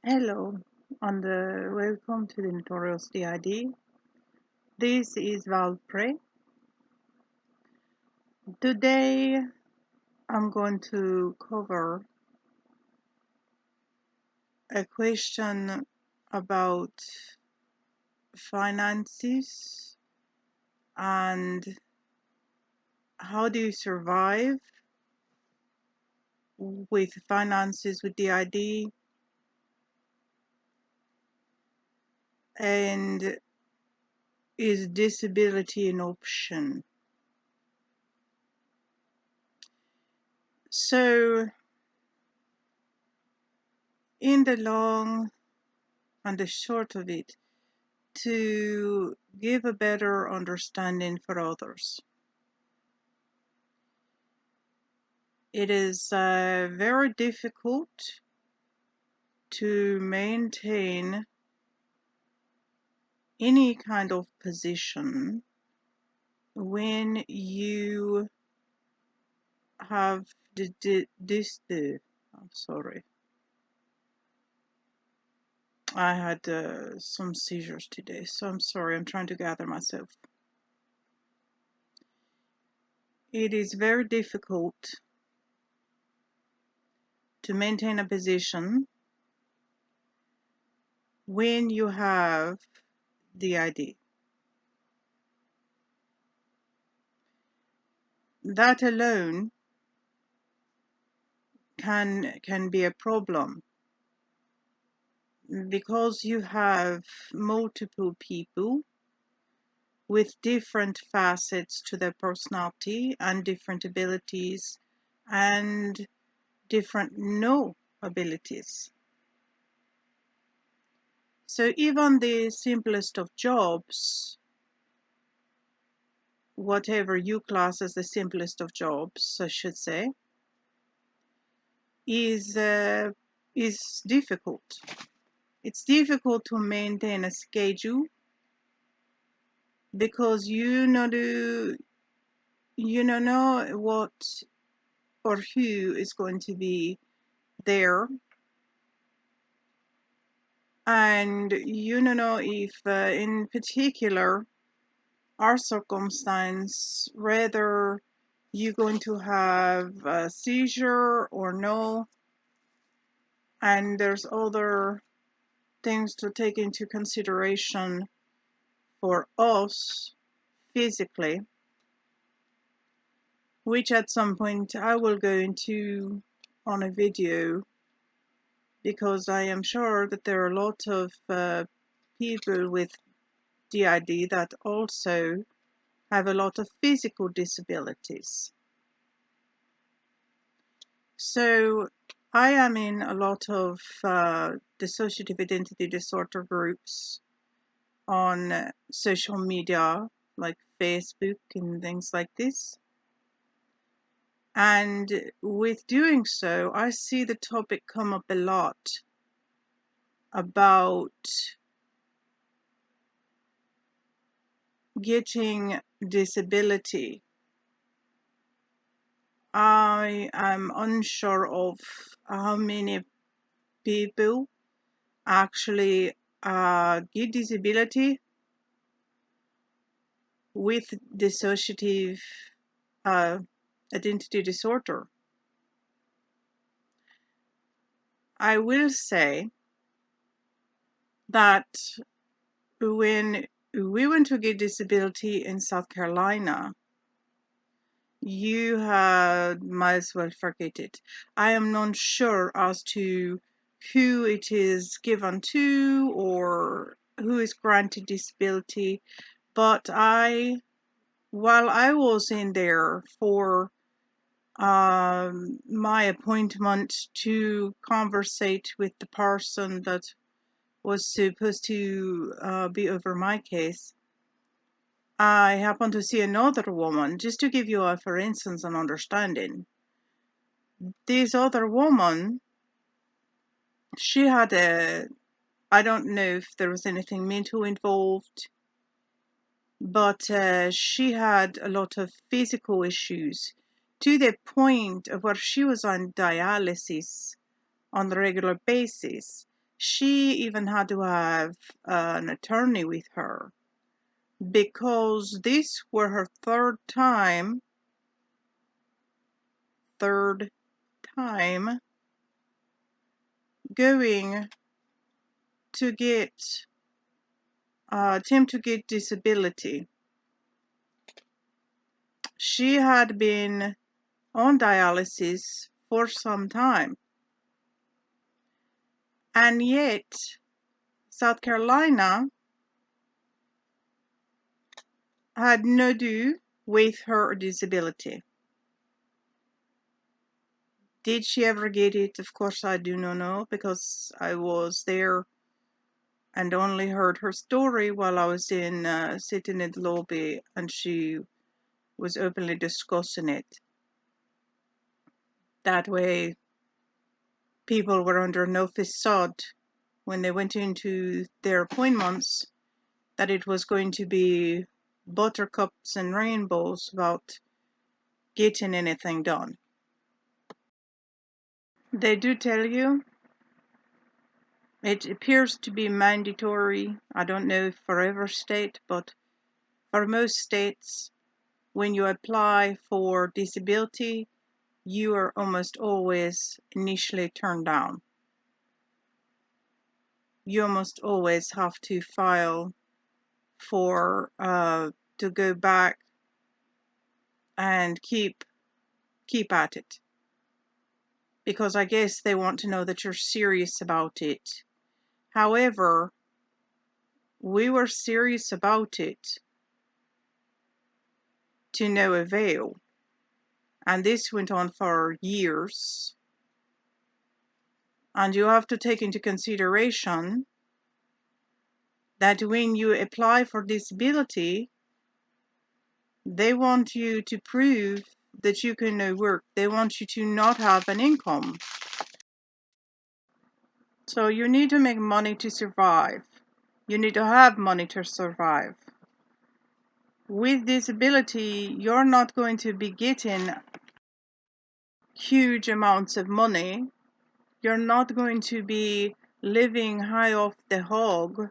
Hello, welcome to the Notorious DID. This is Valpray. Today I'm going to cover a question about finances and how do you survive with finances with DID, and is disability an option? So in the long and the short of it, to give a better understanding for others. It is very difficult to maintain any kind of position when you have I'm sorry. I had some seizures today, so I'm sorry. I'm trying to gather myself. It is very difficult to maintain a position when you have D.I.D. That alone can be a problem because you have multiple people with different facets to their personality and different abilities and different no abilities. So even the simplest of jobs, whatever you class as the simplest of jobs, I should say, is difficult. It's difficult to maintain a schedule because you don't know what or who is going to be there, and you don't know if in particular our circumstance whether you're going to have a seizure or no, and there's other things to take into consideration for us physically, which at some point I will go into on a video, because I am sure that there are a lot of people with DID that also have a lot of physical disabilities. So I am in a lot of dissociative identity disorder groups on social media like Facebook and things like this. And with doing so, I see the topic come up a lot about getting disability. I am unsure of how many people actually get disability with dissociative identity disorder. I will say that when we went to get disability in South Carolina, you might as well forget it. I am not sure as to who it is given to or who is granted disability, but while I was in there for my appointment to conversate with the person that was supposed to be over my case, I happened to see another woman, just to give you a, for instance, an understanding. This other woman, she had I don't know if there was anything mental involved, but she had a lot of physical issues to the point of where she was on dialysis on a regular basis She even had to have an attorney with her because this were her third time going to get attempt to get disability. She had been on dialysis for some time, and yet South Carolina had no do with her disability. Did she ever get it? Of course, I do not know because I was there and only heard her story while I was in sitting in the lobby, and she was openly discussing it. That way, people were under no facade when they went into their appointments that it was going to be buttercups and rainbows about getting anything done. They do tell you it appears to be mandatory. I don't know for every state, but for most states, when you apply for disability, you are almost always initially turned down. You almost always have to file for to go back and keep at it, because I guess they want to know that you're serious about it. However, we were serious about it to no avail, and this went on for years. And you have to take into consideration that when you apply for disability, they want you to prove that you can work. They want you to not have an income. So you need to make money to survive. You need to have money to survive. With disability, you're not going to be getting huge amounts of money. You're not going to be living high off the hog.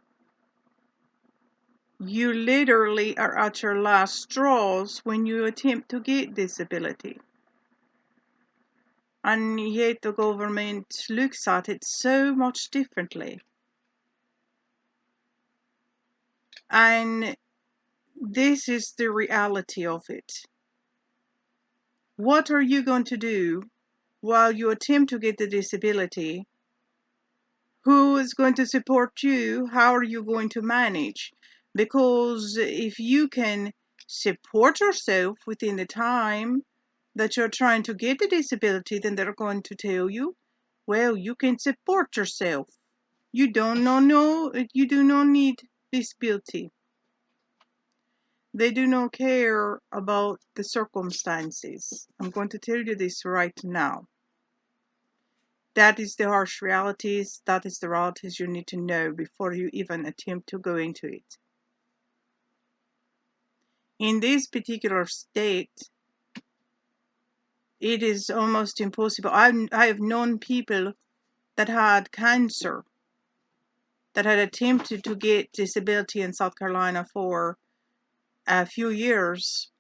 You literally are at your last straws when you attempt to get disability. And yet the government looks at it so much differently. And this is the reality of it. What are you going to do while you attempt to get the disability? Who is going to support you? How are you going to manage? Because if you can support yourself within the time that you're trying to get the disability, then they're going to tell you, well, you can support yourself. You do not need disability. They do not care about the circumstances. I'm going to tell you this right now. That is the harsh realities. That is the realities you need to know before you even attempt to go into it. In this particular state, it is almost impossible. I have known people that had cancer, that had attempted to get disability in South Carolina for a few years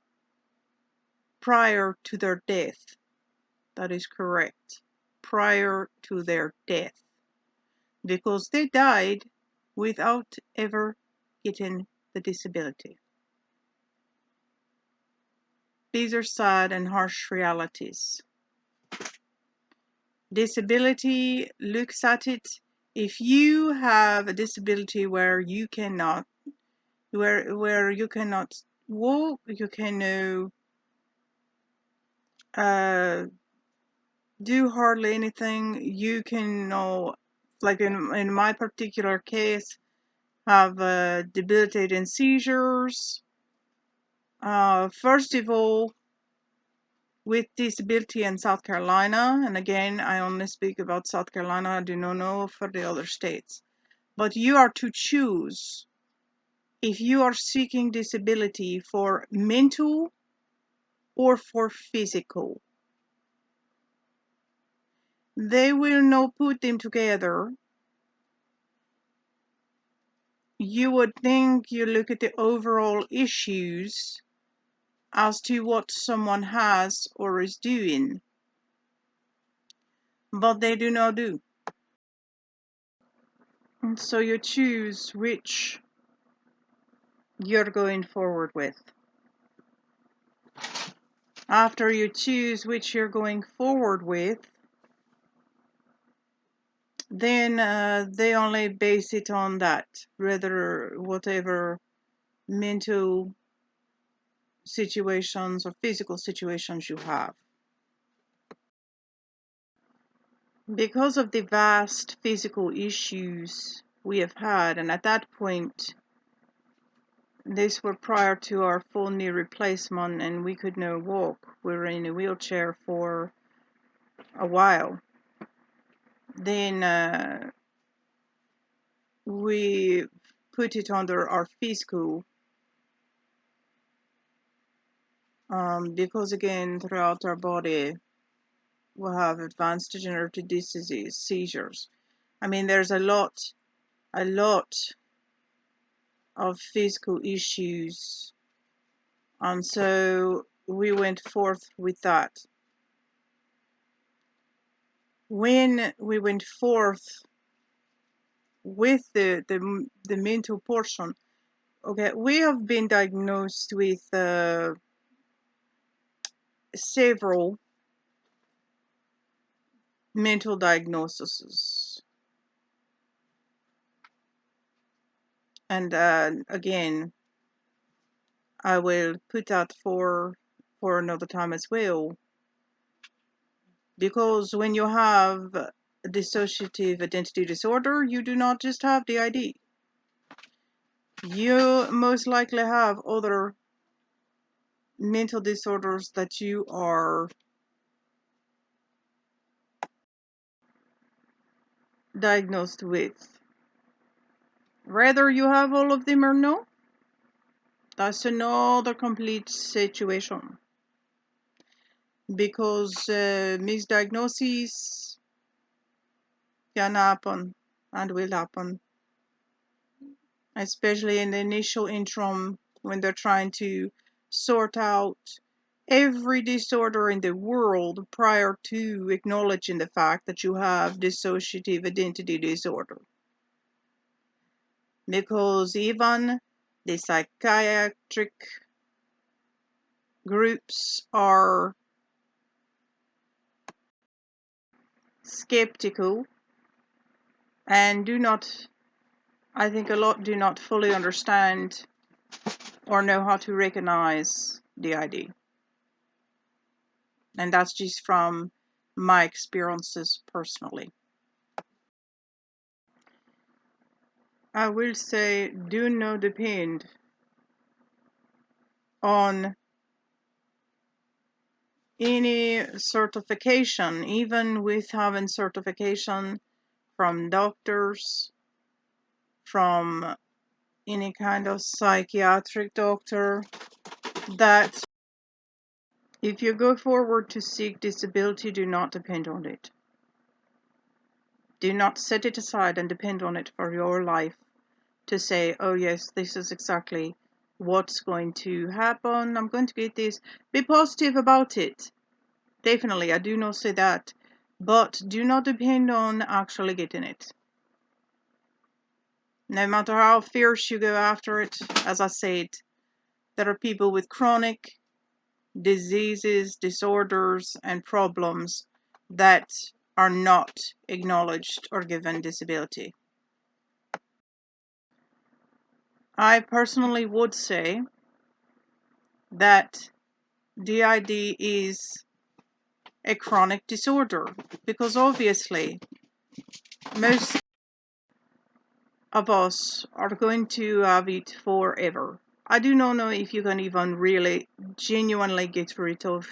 prior to their death. That is correct. Prior to their death. Because they died without ever getting the disability. These are sad and harsh realities. Disability looks at it. If you have a disability where you cannot walk, you can do hardly anything. You can like in my particular case, have debilitating seizures. First of all, with disability in South Carolina, and again, I only speak about South Carolina, I do not know for the other states, but you are to choose if you are seeking disability for mental or for physical. They will not put them together you would think you look at the overall issues as to what someone has or is doing, but they do not do. And so you choose which you're going forward with. After you choose which you're going forward with, then they only base it on that, rather whatever mental situations or physical situations you have. Because of the vast physical issues we have had, and at that point, these were prior to our full knee replacement and we could no walk. We were in a wheelchair for a while. Then we put it under our physical because again, throughout our body, we'll have advanced degenerative disc disease, seizures. I mean, there's a lot of physical issues. And so we went forth with that. When we went forth with the mental portion, okay, we have been diagnosed with several mental diagnoses. And again, I will put that for another time as well. Because when you have dissociative identity disorder, you do not just have D.I.D. You most likely have other mental disorders that you are diagnosed with. Whether you have all of them or no, that's another complete situation. Because misdiagnoses can happen and will happen, especially in the initial interim when they're trying to sort out every disorder in the world prior to acknowledging the fact that you have dissociative identity disorder. Because even the psychiatric groups are skeptical and do not, I think a lot do not fully understand or know how to recognize D.I.D. And that's just from my experiences personally. I will say, do not depend on any certification, even with having certification from doctors, from any kind of psychiatric doctor, that if you go forward to seek disability, do not depend on it. Do not set it aside and depend on it for your life to say, oh yes, this is exactly what's going to happen. I'm going to get this. Be positive about it. Definitely, I do not say that. But do not depend on actually getting it. No matter how fierce you go after it, as I said, there are people with chronic diseases, disorders, and problems that are not acknowledged or given disability. I personally would say that D.I.D. is a chronic disorder because obviously most of us are going to have it forever. I do not know if you can even really genuinely get rid of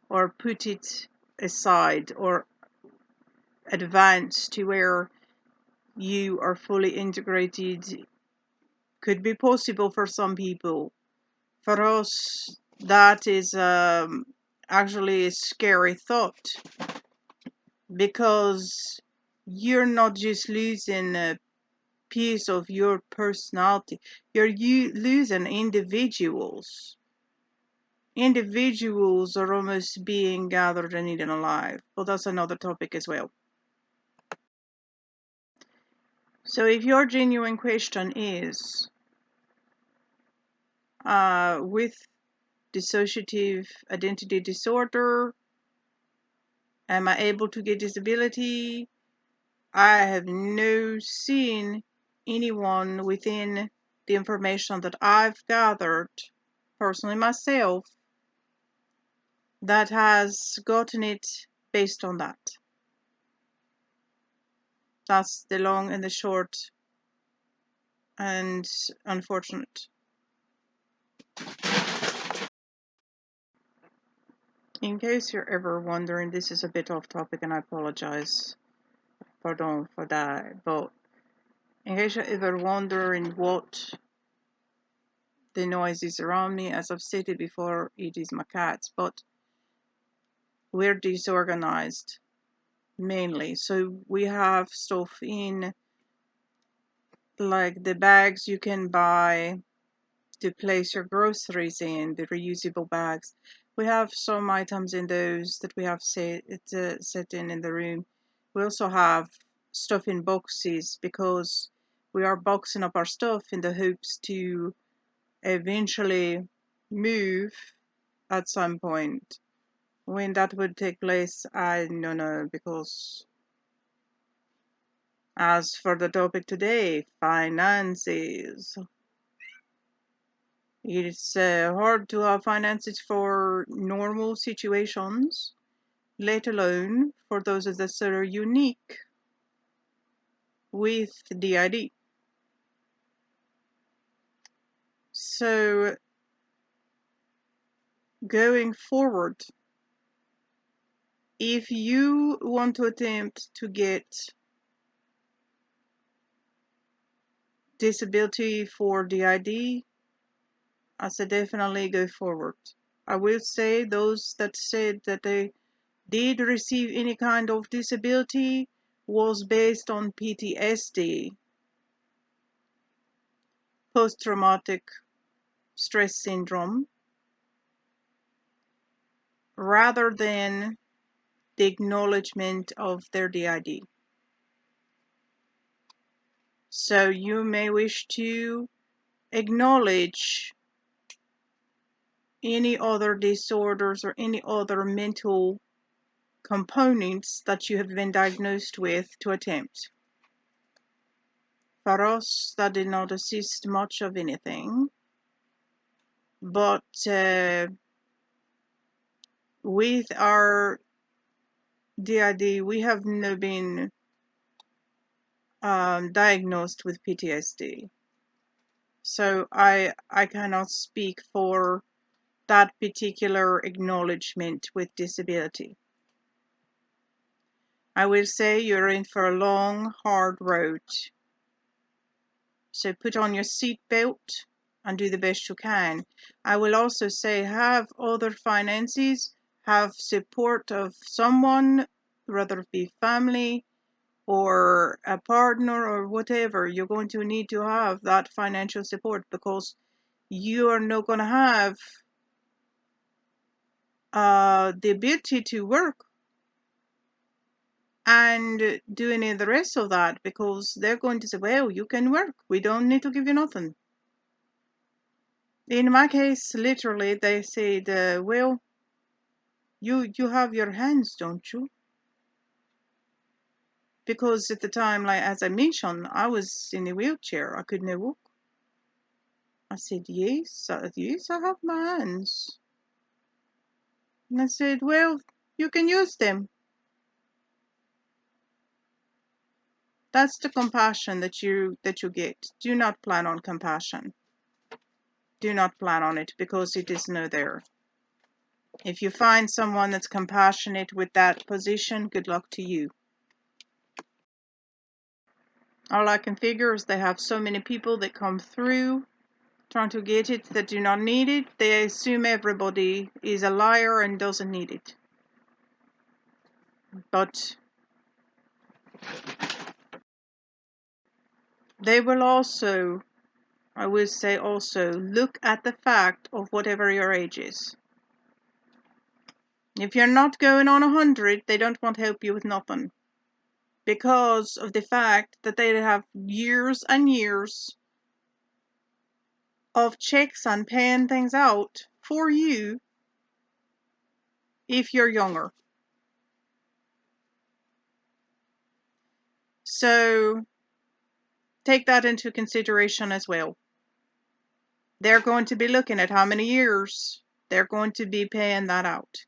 or put it aside or advance to where you are fully integrated. Could be possible for some people. For us, that is actually a scary thought because you're not just losing piece of your personality. You're losing individuals. Individuals are almost being gathered and eaten alive. But that's another topic as well. So if your genuine question is, with dissociative identity disorder, am I able to get disability? I have no seen anyone within the information that I've gathered personally myself that has gotten it based on that. That's the long and the short and unfortunate. In case you're ever wondering, this is a bit off topic and I apologize. Pardon for that. But in case you're ever wondering what the noise is around me, as I've stated before, it is my cats. But we're disorganized mainly. So we have stuff in like the bags you can buy to place your groceries in, the reusable bags. We have some items in those that we have set in the room. We also have stuff in boxes because we are boxing up our stuff in the hopes to eventually move at some point. When that would take place, I don't know, because as for the topic today, finances. It's hard to have finances for normal situations, let alone for those that are unique with D.I.D. So going forward, if you want to attempt to get disability for D.I.D, I said definitely go forward. I will say those that said that they did receive any kind of disability was based on PTSD, post-traumatic stress syndrome, rather than the acknowledgement of their D.I.D. So you may wish to acknowledge any other disorders or any other mental components that you have been diagnosed with to attempt. For us, that did not assist much of anything, but with our D.I.D, we have now been diagnosed with PTSD. So I cannot speak for that particular acknowledgement with disability. I will say you're in for a long, hard road. So put on your seatbelt and do the best you can. I will also say have other finances, have support of someone, whether it be family or a partner or whatever. You're going to need to have that financial support because you are not going to have the ability to work and do any of the rest of that because they're going to say, well, you can work. We don't need to give you nothing. In my case, literally, they said, well, you have your hands, don't you? Because at the time, like as I mentioned, I was in a wheelchair. I couldn't walk. I said, yes, yes, I have my hands. And I said, well, you can use them. That's the compassion that you get. Do not plan on compassion. Do not plan on it because it is no there. If you find someone that's compassionate with that position, good luck to you. All I can figure is they have so many people that come through trying to get it that do not need it. They assume everybody is a liar and doesn't need it. But They will also, I will say also, look at the fact of whatever your age is. If you're not going on 100, they don't want to help you with nothing. Because of the fact that they have years and years of checks and paying things out for you if you're younger. So take that into consideration as well. They're going to be looking at how many years they're going to be paying that out.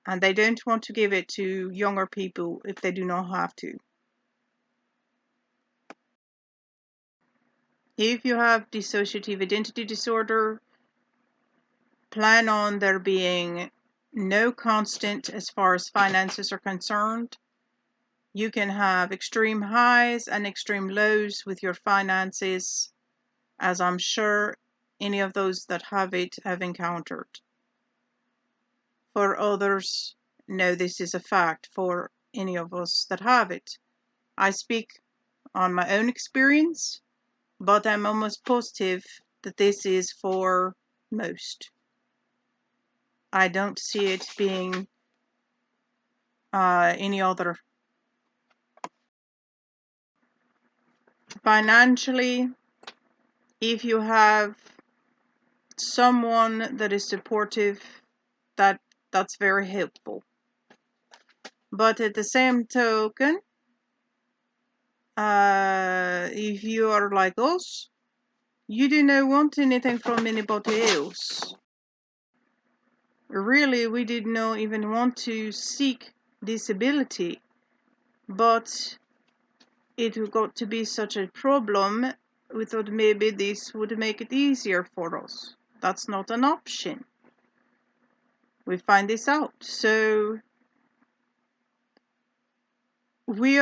And they don't want to give it to younger people if they do not have to. If you have dissociative identity disorder, plan on there being no constant as far as finances are concerned. You can have extreme highs and extreme lows with your finances, as I'm sure any of those that have it have encountered. For others, no, this is a fact for any of us that have it. I speak on my own experience, but I'm almost positive that this is for most. I don't see it being any other. Financially, if you have someone that is supportive, that's very helpful. But at the same token, if you are like us, you do not want anything from anybody else. Really, we did not even want to seek disability, but it got to be such a problem, we thought maybe this would make it easier for us. That's not an option. We find this out. So we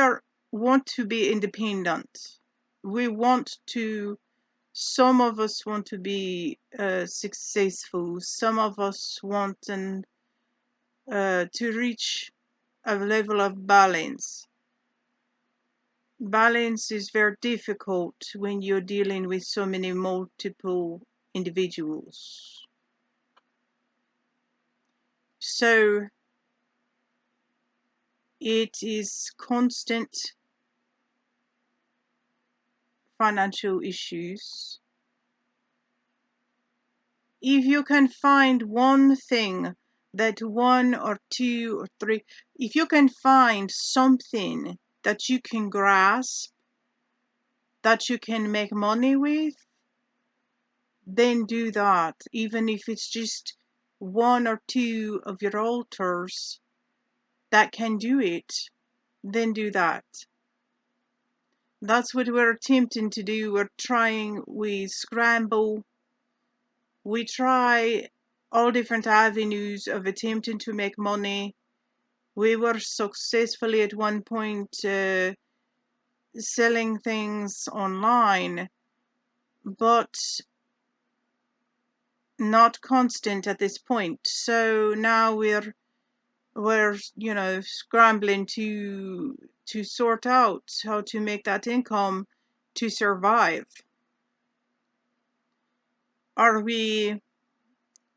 want to be independent. We want to, some of us want to be successful. Some of us want to reach a level of balance. Balance is very difficult when you're dealing with so many multiple individuals. So it is constant financial issues. If you can find one thing, that one or two or three, if you can find something that you can grasp, that you can make money with, then do that. Even if it's just one or two of your alters that can do it, then do that. That's what we're attempting to do. We scramble, we try all different avenues of attempting to make money. We were successfully at one point selling things online, but not constant at this point. So now we're scrambling to sort out how to make that income to survive. Are we,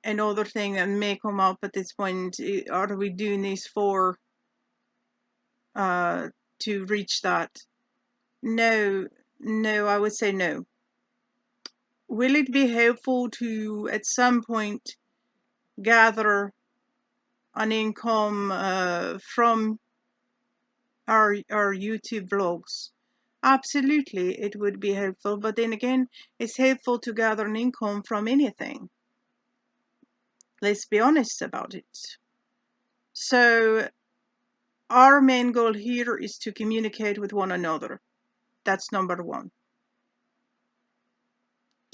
another thing that may come up at this point, are we doing this for to reach that? No, I would say no. Will it be helpful to at some point gather an income from our YouTube vlogs? Absolutely, it would be helpful, but then again, it's helpful to gather an income from anything. Let's be honest about it. So our main goal here is to communicate with one another. That's number one.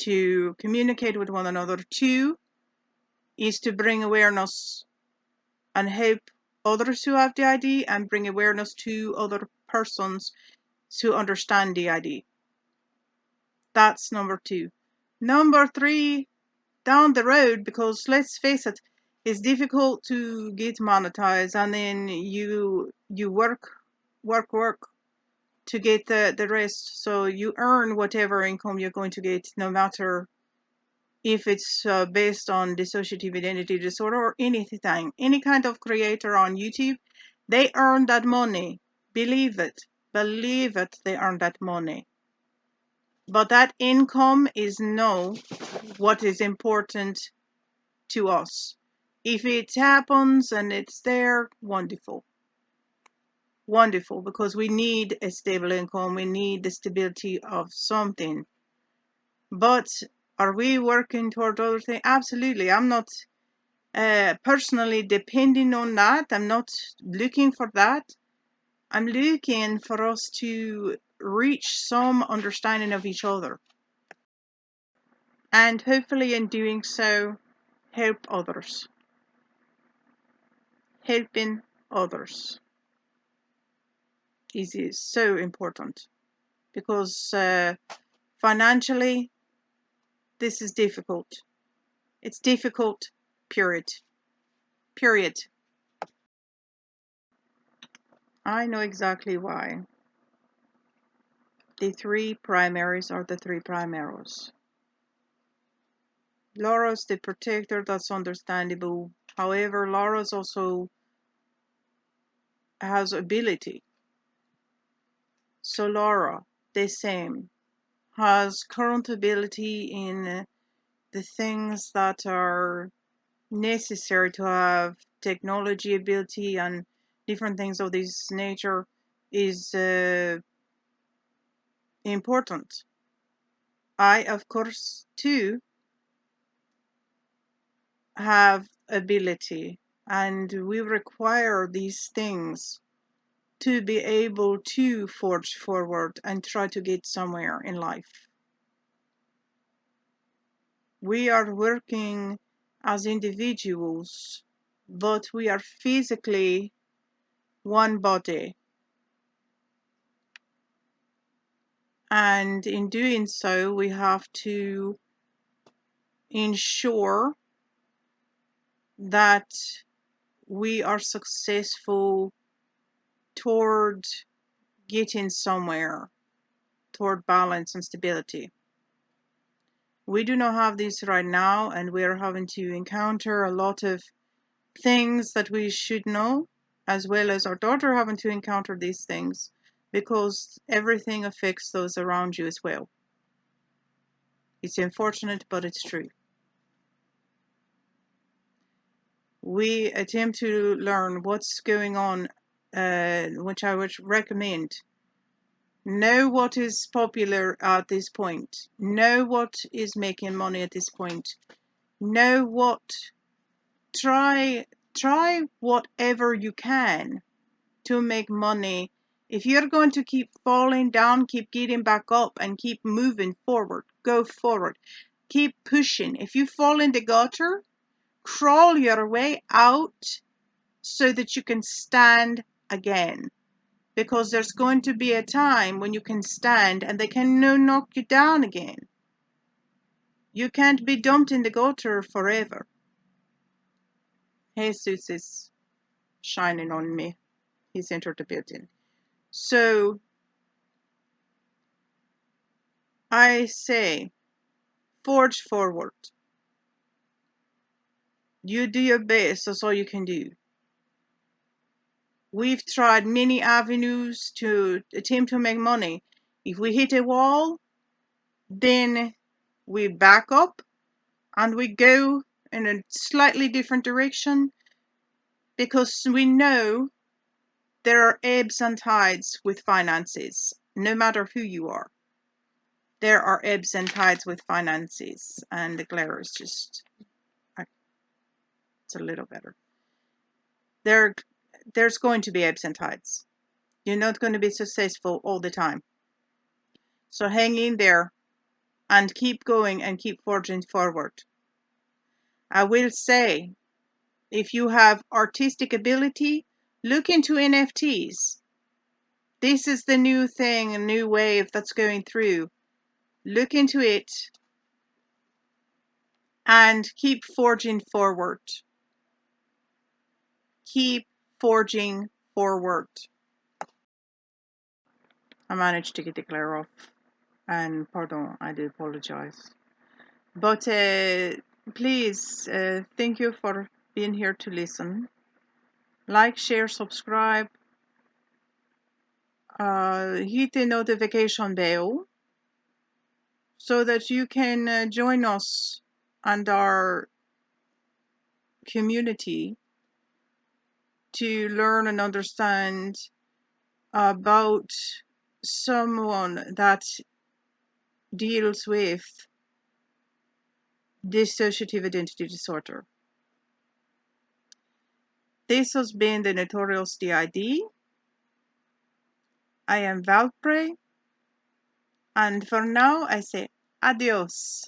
To communicate with one another. Two is to bring awareness and help others who have D.I.D. and bring awareness to other persons to understand D.I.D. That's number two. Number three, down the road, because let's face it, it's difficult to get monetized, and then you work to get the rest. So you earn whatever income you're going to get, no matter if it's based on dissociative identity disorder or anything. Any kind of creator on YouTube, they earn that money. Believe it. Believe it, they earn that money. But that income is what is important to us. If it happens and it's there, wonderful. Wonderful, because we need a stable income. We need the stability of something. But are we working toward other things? Absolutely. I'm not personally depending on that. I'm not looking for that. I'm looking for us to reach some understanding of each other. And hopefully in doing so, help others. Helping others is so important, because financially, this is difficult. It's difficult, period. Period. I know exactly why. The three primaries are the three primaries. Laura's the protector, that's understandable. However, Laura's also has ability. So Laura, the same, has current ability in the things that are necessary to have technology ability and different things of this nature is important. I, of course, too, have ability, and we require these things to be able to forge forward and try to get somewhere in life. We are working as individuals, but we are physically one body. And in doing so, we have to ensure that we are successful toward getting somewhere, toward balance and stability. We do not have this right now, and we are having to encounter a lot of things that we should know, as well as our daughter having to encounter these things, because everything affects those around you as well. It's unfortunate, but it's true. We attempt to learn what's going on, which I would recommend. Know what is popular at this point. Know what is making money at this point. Know what, try whatever you can to make money. If you're going to keep falling down, keep getting back up and keep moving forward. Go forward. Keep pushing. If you fall in the gutter, crawl your way out so that you can stand again. Because there's going to be a time when you can stand and they can knock you down again. You can't be dumped in the gutter forever. Jesus is shining on me. He's entered the building. So I say, forge forward. You do your best, that's all you can do. We've tried many avenues to attempt to make money. If we hit a wall, then we back up and we go in a slightly different direction, because we know there are ebbs and tides with finances, no matter who you are. There are ebbs and tides with finances, and the glare is just, it's a little better. There's going to be ebbs and tides. You're not going to be successful all the time. So hang in there and keep going and keep forging forward. I will say, if you have artistic ability, look into NFTs. This is the new thing, a new wave that's going through. Look into it and keep forging forward. Keep forging forward. I managed to get it clear off. And pardon, I do apologize. But please, thank you for being here to listen. Like, share, subscribe. Hit the notification bell so that you can join us and our community to learn and understand about someone that deals with dissociative identity disorder. This has been the Notorious DID. I am Valpray, and for now I say adios.